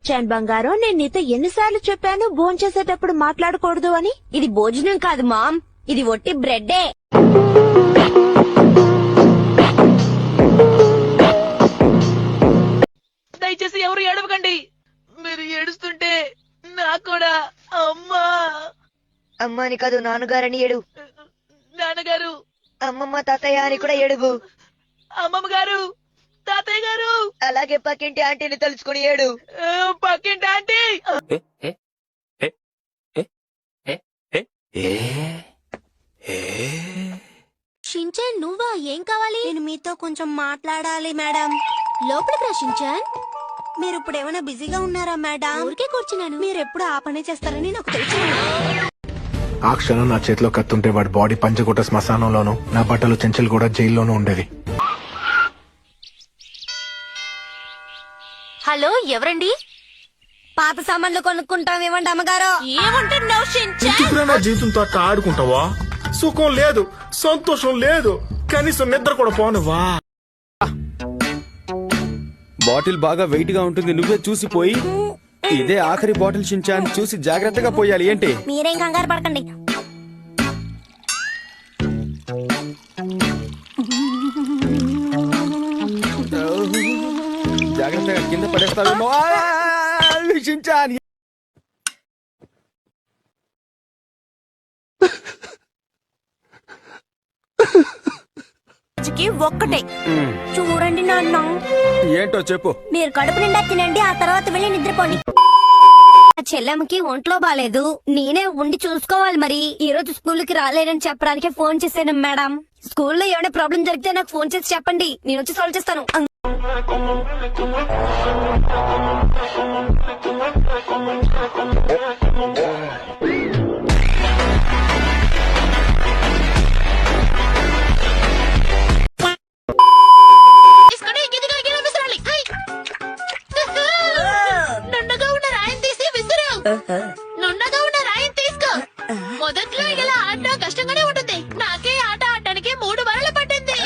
Shinchan బంగారం, నేను నీతో ఎన్నిసార్లు చెప్పాను భోంచేసేటప్పుడు మాట్లాడకూడదు అని. ఇది భోజనం కాదు మామ్, ఇది ఒట్టి బ్రెడ్డే. దయచేసి ఎవరు ఏడవకండి. మీరు ఏడుస్తుంటే నాకు కూడా అమ్మా. అమ్మాని కాదు నాన్నగారని ఏడు. నాన్నగారు, అమ్మమ్మ తాతయ్య అని కూడా ఏడువు. అమ్మమ్మ గారు, తాతయ్య గారు, అలాగే పక్కింటి ఆంటీని తలుచుకుని ఏడు. పక్కింటి ఆంటీ. షించాన్ నువ్వా? ఏం కావాలి? నేను మీతో కొంచెం మాట్లాడాలి మేడం. లోపలికి రా షించాన్. మీరు ఇప్పుడు ఏమైనా బిజీగా ఉన్నారా మేడం? ఊరికే కూర్చున్నాను. మీరు ఎప్పుడు ఆ పని చేస్తారని నాకు తెలుసు. ఆ క్షణం నా చేతిలో కత్తుంటే వాడి బాడీ పంచగుట్ట శ్మశానంలోను, నా బట్టలు చెంచలు కూడా జైల్లోనూ ఉండేవి. హలో, ఎవరండి? పాత సామాన్లు కొనుక్కుంటాం ఇవ్వండి అమ్మగారు. ఏమంటున్నావు షించాన్? నా జీవితంతో అట్లా ఆడుకుంటావా? సుఖం లేదు, సంతోషం లేదు, కనీసం నిద్ర కూడా పోనువా? బాటిల్ బాగా వెయిట్ గా ఉంటుంది, నువ్వే చూసిపోయి. ఇదే ఆఖరి బాటిల్ షించాన్, చూసి జాగ్రత్తగా పోయాలి. ఏంటి? మీరేం కంగారు పడకండి. జాగ్రత్తగా కింద పడేస్తావేమో. షించాన్ ఒక్కటే చూడండి నాన్న. ఏంటో చెప్పు. మీరు కడుపు నిండా తినండి, ఆ తర్వాత వెళ్ళి నిద్రపోండి. చెల్లెమ్మకి ఒంట్లో బాలేదు, నేనే ఉండి చూసుకోవాలి. మరి ఈ రోజు స్కూల్ కి రాలేనని చెప్పడానికి ఫోన్ చేశాను మేడం. స్కూల్లో ఏమైనా ప్రాబ్లం జరిగితే నాకు ఫోన్ చేసి చెప్పండి, నేను వచ్చి సాల్వ్ చేస్తాను. నున్నగా ఉన్న రాయిని తీసుకో. మొదట్లో ఇలా ఆడటం కష్టంగానే ఉంటుంది. నాకే ఆట ఆడటానికి 3 వారాలు పట్టింది.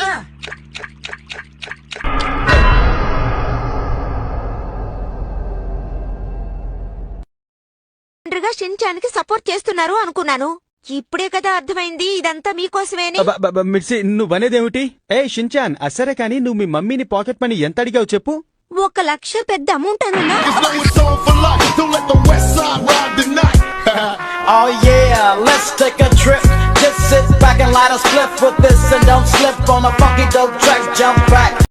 షించాన్ కి సపోర్ట్ చేస్తున్నారు అనుకున్నాను. ఇప్పుడే కదా అర్థమైంది ఇదంతా మీకోసమేని. మిర్చి, నువ్వనేదేమిటి? ఏ షించాన్, అసరే కానీ నువ్వు మీ మమ్మీని పాకెట్ మనీ ఎంత అడిగావు చెప్పు. 1 లక్ష పెద్ద అమౌంట్ అన్నా. Oh yeah, let's take a trip. Just sit back and light a split with this and don't slip on a funky dope track. Jump back.